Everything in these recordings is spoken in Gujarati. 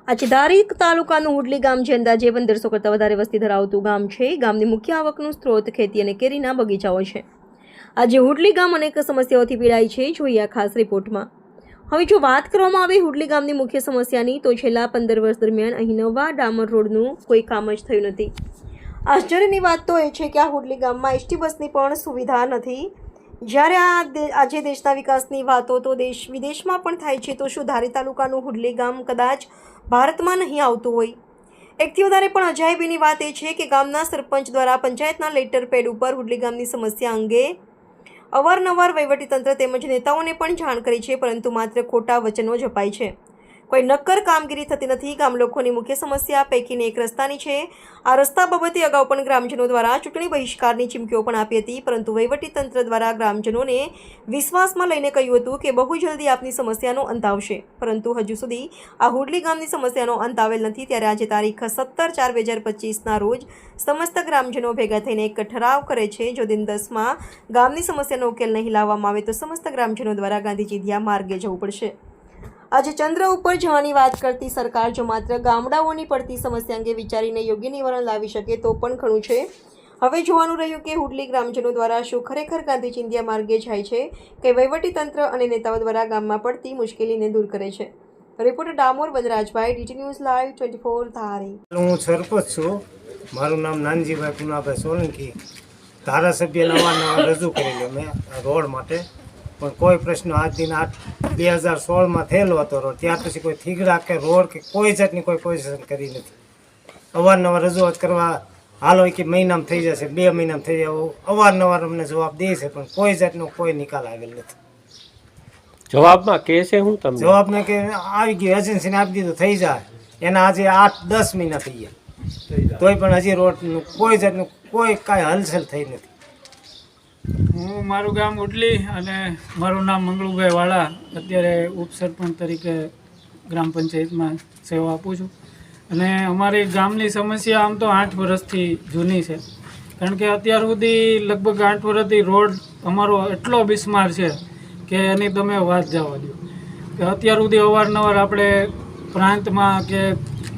આજે ધારી તાલુકાનું હુડલી ગામ જે અંદાજે 1500 કરતાં વધારે વસ્તી ધરાવતું ગામ છે. ગામની મુખ્ય આવકનું સ્ત્રોત ખેતી અને કેરીના બગીચાઓ છે. આજે હુડલી ગામ અનેક સમસ્યાઓથી પીડાય છે. જોઈએ આ ખાસ રિપોર્ટમાં. હવે જો વાત કરવામાં આવે હુડલી ગામની મુખ્ય સમસ્યાની, તો છેલ્લા 15 વર્ષ દરમિયાન અહીં નવા ડામર રોડનું કોઈ કામ જ થયું નથી. આશ્ચર્યની વાત તો એ છે કે આ હુડલી ગામમાં એસટી બસની પણ સુવિધા નથી. જ્યારે આજે દેશના વિકાસની વાતો તો દેશ વિદેશમાં પણ થાય છે, તો શું ધારી તાલુકાનું હુડલી ગામ કદાચ ભારતમાં નહીં આવતું હોય? એકથી વધારે પણ અજાયબીની વાત એ છે કે ગામના સરપંચ દ્વારા પંચાયતના લેટર પેડ ઉપર હુડલી ગામની સમસ્યા અંગે અવારનવાર વહીવટીતંત્ર તેમજ નેતાઓને પણ જાણ કરી છે, પરંતુ માત્ર ખોટા વચનો જ અપાય છે. કોઈ નક્કર કામગીરી થતી નથી. ગામ લોકોની મુખ્ય સમસ્યા પૈકીની એક રસ્તાની છે. આ રસ્તા બાબતે અગાઉ પણ ગ્રામજનો દ્વારા ચૂંટણી બહિષ્કારની ચીમકીઓ પણ આપી હતી, પરંતુ વહીવટીતંત્ર દ્વારા ગ્રામજનોને વિશ્વાસમાં લઈને કહ્યું હતું કે બહુ જલ્દી આપની સમસ્યાનો અંત આવશે, પરંતુ હજુ સુધી આ હુડલી ગામની સમસ્યાનો અંત આવેલ નથી. ત્યારે આજે તારીખ 17/4/2025ના રોજ સમસ્ત ગ્રામજનો ભેગા થઈને એક ઠરાવ કરે છે. જો દિન 10માં ગામની સમસ્યાનો ઉકેલ નહીં લાવવામાં આવે તો સમસ્ત ગ્રામજનો દ્વારા ગાંધીજીધ્યા માર્ગે જવું પડશે. આજે ચંદ્ર ઉપર જવાની વાત કરતી સરકાર જો માત્ર ગામડાઓની પડતી સમસ્યા અંગે વિચારીને યોગ્ય નિવારણ લાવી શકે તો પણ ઘણું છે. હવે જોવાનું રહ્યું કે હુડલી ગ્રામજનો દ્વારા શું ખરેખર ગાંધીજીધ્યા માર્ગે જાય છે કે વહીવટીતંત્ર અને નેતાઓ દ્વારા ગામમાં પડતી મુશ્કેલીને દૂર કરે છે. Reporter Damor વનરાજભાઈ, DT news live 24 ધારી. હું સરપંચ છું. મારું નામ નાનજીભાઈ પુનાભાઈ સોલંકી. ધારાસભ્ય નવા રજૂ કરેલો મેં રોડ માટે, પણ કોઈ પ્રશ્ન આજ દિન 2016માં થયેલો હતો રોડ. ત્યાર પછી કોઈ થીગડા કે રોડ કે કોઈ જાતની કોઈ પોઝિશન કરી નથી. અવારનવાર રજૂઆત કરવા હાલો કે મહિનામાં થઈ જશે, 2 મહિનામાં થઈ જાય, અવારનવાર અમને જવાબ દે છે, પણ કોઈ જાતનો કોઈ નિકાલ આવેલ નથી. જવાબમાં કે છે હું તમને જવાબને કે આવી ગયું, એજન્સીને આપી દીધું થઈ જાય. એના આજે 8-10 મહિના થઈ ગયા, તોય પણ હજી રોડનું કોઈ જાતનું કોઈ કાંઈ હલચલ થઈ નથી. હું મારું ગામ હુડલી અને મારું નામ મંગળુભાઈ વાળા. અત્યારે ઉપસરપંચ તરીકે ગ્રામ પંચાયતમાં સેવા આપું છું. અને અમારી ગામની સમસ્યા આમ તો 8 વર્ષથી જૂની છે, કારણ કે અત્યાર સુધી લગભગ 8 વર્ષથી રોડ અમારો એટલો બિસ્માર છે કે એની તમે વાત જવા દો. કે અત્યાર સુધી અવારનવાર આપણે પ્રાંતમાં કે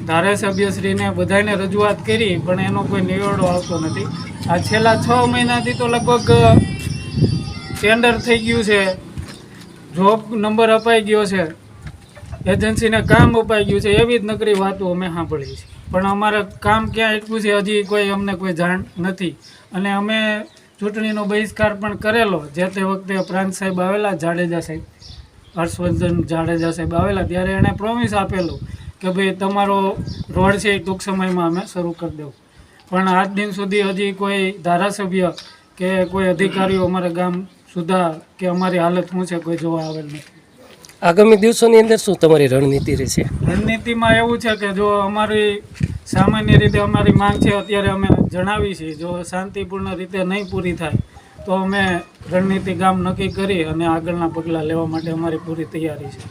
ધારાસભ્યશ્રીને બધાને રજૂઆત કરી, પણ એનો કોઈ નિવેડો આવતો નથી. આ છેલ્લા 6 મહિનાથી તો લગભગ ટેન્ડર થઈ ગયું છે, જોબ નંબર અપાઈ ગયો છે, એજન્સીને કામ અપાઈ ગયું છે, એવી જ નકરી વાતો અમે સાંભળી છે. પણ અમારે કામ ક્યાં એટલું છે હજી કોઈ અમને કોઈ જાણ નથી. અને અમે ચૂંટણીનો બહિષ્કાર પણ કરેલો. જે તે વખતે પ્રાંત સાહેબ આવેલા, જાડેજા સાહેબ, હર્ષવર્ધન જાડેજા સાહેબ આવેલા, ત્યારે એણે પ્રોમિસ આપેલું કે ભાઈ તમારો રોડ છે એ ટૂંક સમયમાં અમે શરૂ કરી દઉં. પણ આજ દિન સુધી હજી કોઈ ધારાસભ્ય કે કોઈ અધિકારીઓ અમારા ગામ સુધા કે અમારી હાલત શું છે કોઈ જોવા આવેલ નથી. આગામી દિવસોની અંદર શું તમારી રણનીતિ રહેશે? રણનીતિમાં એવું છે કે જો અમારી સામાન્ય રીતે અમારી માંગ છે અત્યારે અમે જણાવી છીએ, જો શાંતિપૂર્ણ રીતે નહીં પૂરી થાય તો અમે રણનીતિ ગામ નક્કી કરી અને આગળના પગલાં લેવા માટે અમારી પૂરી તૈયારી છે.